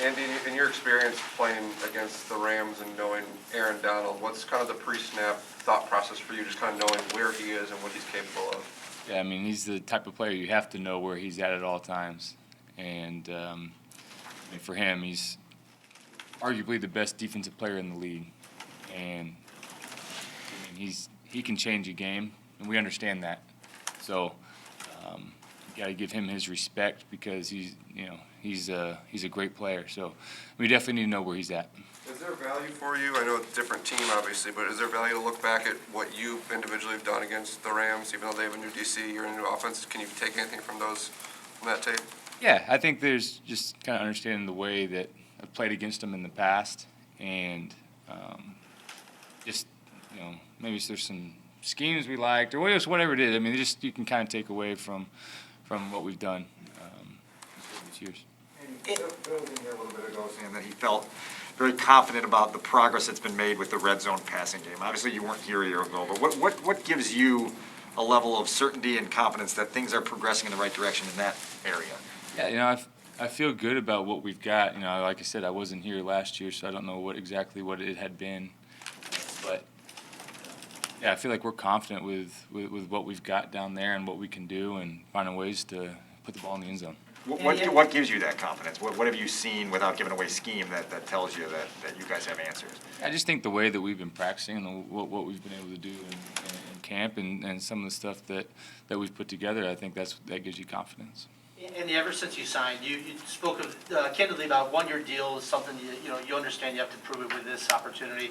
Andy, in your experience playing against the Rams and knowing Aaron Donald, what's kind of the pre-snap thought process for you, just kind of knowing where he is and what he's capable of? Yeah, I mean, he's the type of player you have to know where he's at all times. And I mean, for him, he's arguably the best defensive player in the league. And I mean, he can change a game, and we understand that. So you got to give him his respect because he's a great player. So we definitely need to know where he's at. Is there value for you? I know it's a different team, obviously, but is there value to look back at what you individually have done against the Rams, even though they have a new DC, you're in a new offense? Can you take anything from that tape? Yeah, I think there's just kind of understanding the way that I've played against them in the past, and just maybe there's some schemes we liked or whatever it is. I mean, just you can kind of take away from what we've done these years. Bill was in here a little bit ago saying that he felt very confident about the progress that's been made with the red zone passing game. Obviously, you weren't here a year ago, but what gives you a level of certainty and confidence that things are progressing in the right direction in that area? Yeah, I feel good about what we've got. Like I said, I wasn't here last year, so I don't know exactly what it had been. But yeah, I feel like we're confident with what we've got down there and what we can do and finding ways to put the ball in the end zone. What gives you that confidence? What have you seen without giving away scheme that tells you that you guys have answers? I just think the way that we've been practicing and what we've been able to do in camp and some of the stuff that we've put together, I think that gives you confidence. Andy, ever since you signed, you spoke of candidly about one-year deal is something you understand you have to prove it with this opportunity.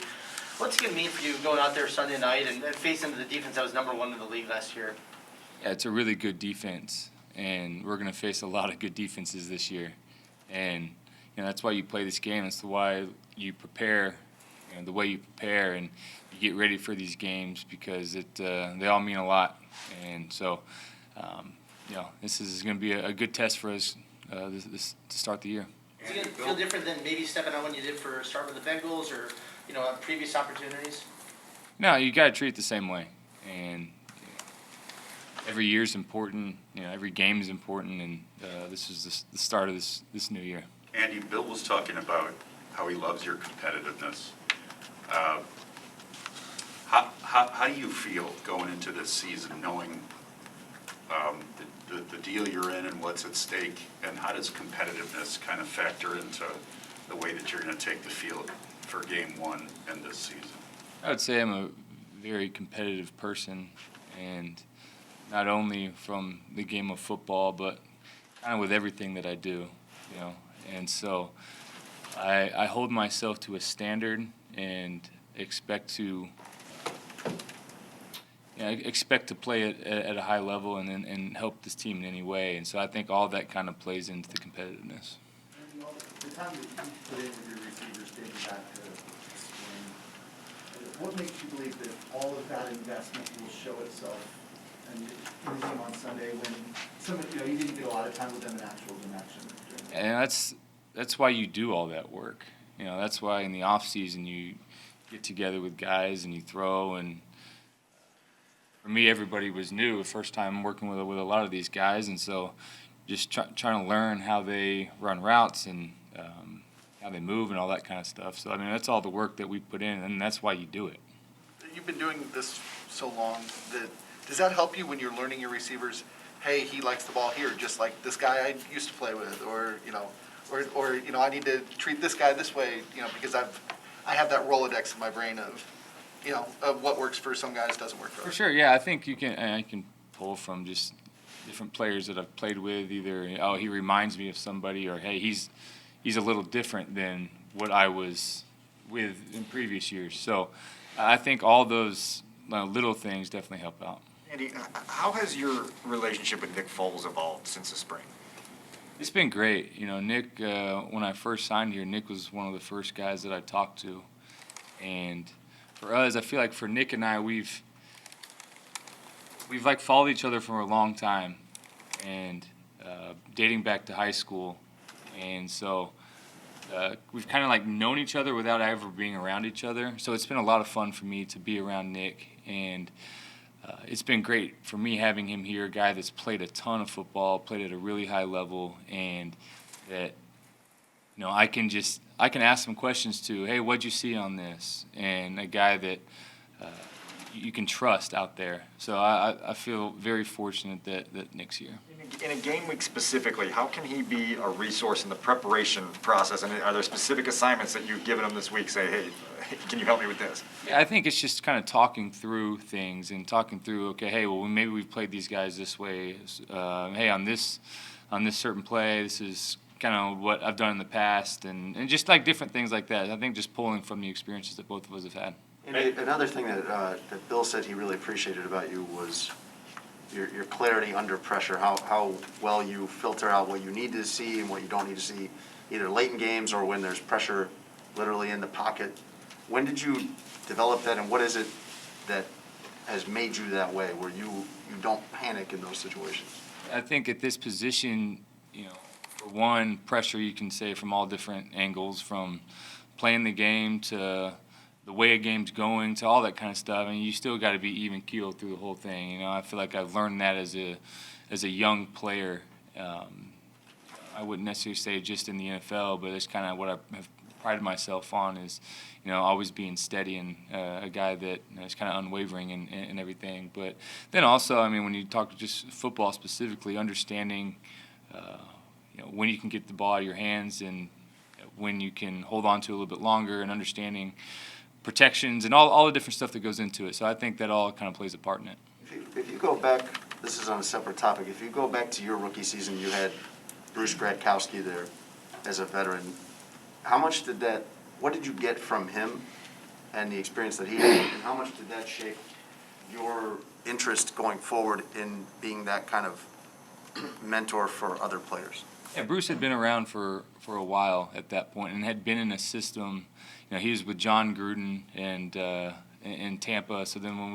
What's it going to mean for you going out there Sunday night and facing the defense that was #1 in the league last year? Yeah, it's a really good defense, and we're going to face a lot of good defenses this year. And that's why you play this game. That's why you prepare, the way you prepare, and you get ready for these games because they all mean a lot. And so, this is going to be a good test for us this to start the year. Is it going to feel different than maybe stepping out when you did for start with the Bengals or previous opportunities? No, you got to treat it the same way. And every year is important. Every game is important, and this is the start of this new year. Andy, Bill was talking about how he loves your competitiveness. How do you feel going into this season, knowing the deal you're in and what's at stake, and how does competitiveness kind of factor into the way that you're going to take the field for Game 1 and this season? I would say I'm a very competitive person, and not only from the game of football, but kind of with everything that I do, And so I hold myself to a standard and expect to play at a high level and help this team in any way. And so I think all that kind of plays into the competitiveness. The time that you put in with your receivers dating back to spring, what makes you believe that all of that investment will show itself in the game on Sunday when you didn't get a lot of time with them in actual action? And that's why you do all that work. That's why in the off season you get together with guys and you throw. And for me, everybody was new. The first time working with a lot of these guys, and so just trying to learn how they run routes and how they move and all that kind of stuff. So, I mean, that's all the work that we put in, and that's why you do it. You've been doing this so long, does that help you when you're learning your receivers, hey, he likes the ball here, just like this guy I used to play with, or I need to treat this guy this way, because I have that Rolodex in my brain of what works for some guys doesn't work for others. For sure, yeah. I think I can pull from just different players that I've played with, either, he reminds me of somebody, or, hey, he's a little different than what I was with in previous years. So I think all those little things definitely help out. Andy, how has your relationship with Nick Foles evolved since the spring? It's been great. Nick, when I first signed here, Nick was one of the first guys that I talked to. And for us, I feel like for Nick and I, we've followed each other for a long time, and dating back to high school. And so we've kind of known each other without ever being around each other. So it's been a lot of fun for me to be around Nick, and it's been great for me having him here, a guy that's played a ton of football, played at a really high level, and that I can ask some questions to, hey, what'd you see on this? And a guy that you can trust out there. So I feel very fortunate that Nick's here. In a game week specifically, how can he be a resource in the preparation process? And are there specific assignments that you've given him this week? Say, hey, can you help me with this? Yeah, I think it's just kind of talking through things and talking through, okay, hey, well, maybe we've played these guys this way. Hey, on this certain play, this is kind of what I've done in the past, and just like different things like that. I think just pulling from the experiences that both of us have had. And another thing that Bill said he really appreciated about you was your clarity under pressure, how well you filter out what you need to see and what you don't need to see, either late in games or when there's pressure literally in the pocket. When did you develop that, and what is it that has made you that way, where you don't panic in those situations? I think at this position, for one, pressure you can say from all different angles, from playing the game to the way a game's going to all that kind of stuff. I mean, you still got to be even keeled through the whole thing. I feel like I've learned that as a young player. I wouldn't necessarily say just in the NFL, but it's kind of what I have prided myself on is, always being steady and a guy that is kind of unwavering in everything. But then also, I mean, when you talk just football specifically, understanding, when you can get the ball out of your hands and when you can hold on to it a little bit longer, and understanding protections and all the different stuff that goes into it. So I think that all kind of plays a part in it. If you go back, this is on a separate topic, if you go back to your rookie season, you had Bruce Gradkowski there as a veteran. What did you get from him and the experience that he had, and how much did that shape your interest going forward in being that kind of mentor for other players? Yeah, Bruce had been around for a while at that point and had been in a system. He was with John Gruden and in Tampa. So then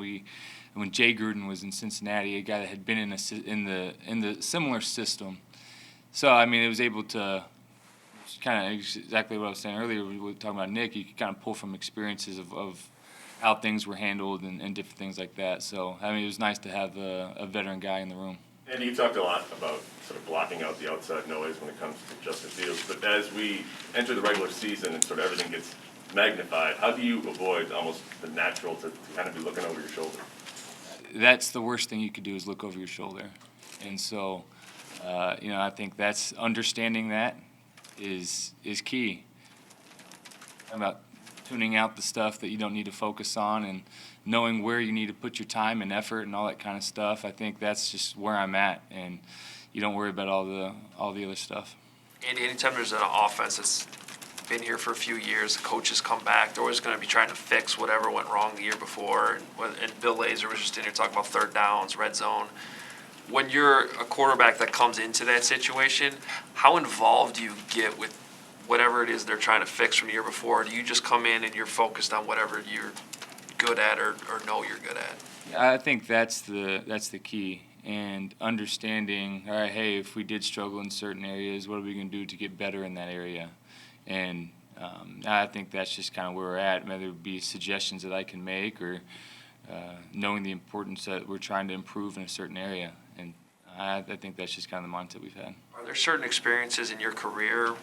when Jay Gruden was in Cincinnati, a guy that had been in the similar system. So I mean, it was able to kind of exactly what I was saying earlier. We were talking about Nick. You could kind of pull from experiences of how things were handled and different things like that. So I mean, it was nice to have a veteran guy in the room. And you talked a lot about sort of blocking out the outside noise when it comes to Justin Fields. But as we enter the regular season and sort of everything gets magnified, how do you avoid almost the natural to kind of be looking over your shoulder? That's the worst thing you could do is look over your shoulder. And so, I think that's understanding that is key. About tuning out the stuff that you don't need to focus on and knowing where you need to put your time and effort and all that kind of stuff. I think that's just where I'm at, and you don't worry about all the other stuff. Andy, anytime there's an offense that's been here for a few years, the coaches come back, they're always going to be trying to fix whatever went wrong the year before. And Bill Lazor was just in here talking about third downs, red zone. When you're a quarterback that comes into that situation, how involved do you get with whatever it is they're trying to fix from the year before? Do you just come in and you're focused on whatever you're good at or know you're good at? I think that's the key, and understanding, all right, hey, if we did struggle in certain areas, what are we going to do to get better in that area? And I think that's just kind of where we're at, whether it be suggestions that I can make or knowing the importance that we're trying to improve in a certain area. And I think that's just kind of the mindset we've had. Are there certain experiences in your career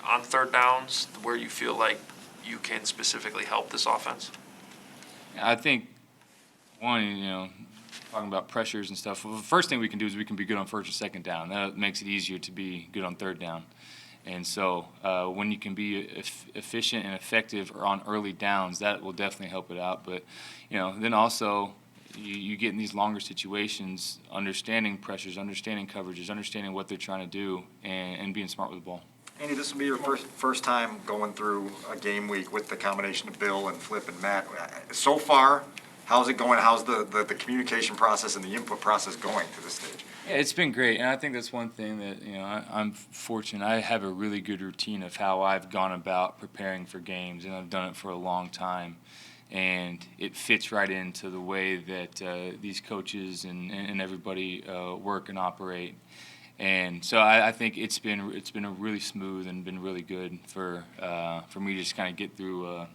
on third downs where you feel like you can specifically help this offense? I think, one, talking about pressures and stuff, well, the first thing we can do is we can be good on first and second down. That makes it easier to be good on third down. And so when you can be efficient and effective on early downs, that will definitely help it out. But, then also you get in these longer situations, understanding pressures, understanding coverages, understanding what they're trying to do, and being smart with the ball. Andy, this will be your first time going through a game week with the combination of Bill and Flip and Matt. So far, how's it going? How's the communication process and the input process going to this stage? Yeah, it's been great, and I think that's one thing that I'm fortunate. I have a really good routine of how I've gone about preparing for games, and I've done it for a long time, and it fits right into the way that these coaches and everybody work and operate. And so I think it's been a really smooth and been really good for me to just kind of get through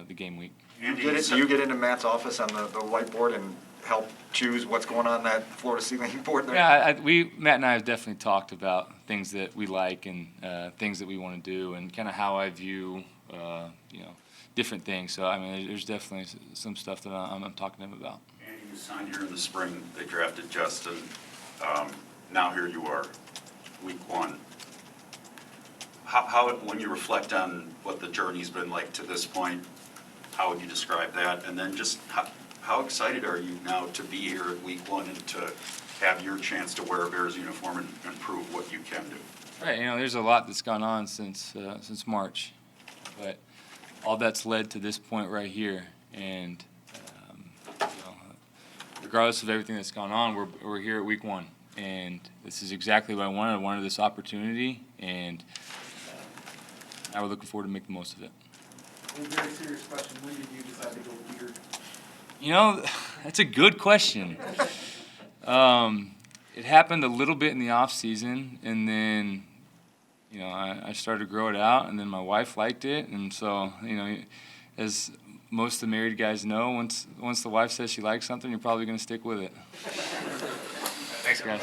the game week. Do you get into Matt's office on the whiteboard and help choose what's going on that floor to ceiling board there? Yeah, Matt and I have definitely talked about things that we like and things that we want to do, and kind of how I view, different things. So I mean, there's definitely some stuff that I'm talking to him about. Andy, you signed here in the spring, they drafted Justin. Now here you are, week one. How, when you reflect on what the journey's been like to this point, how would you describe that? And then just how excited are you now to be here at week one and to have your chance to wear a Bears uniform and prove what you can do? Right, there's a lot that's gone on since March, but all that's led to this point right here. And regardless of everything that's gone on, we're here at week one, and this is exactly what I wanted. I wanted this opportunity, and now we're looking forward to make the most of it. A very serious question, when did you decide to go here? That's a good question. It happened a little bit in the off season, and then, I started to grow it out, and then my wife liked it, and so, as most of the married guys know, once the wife says she likes something, you're probably going to stick with it. Thanks, guys.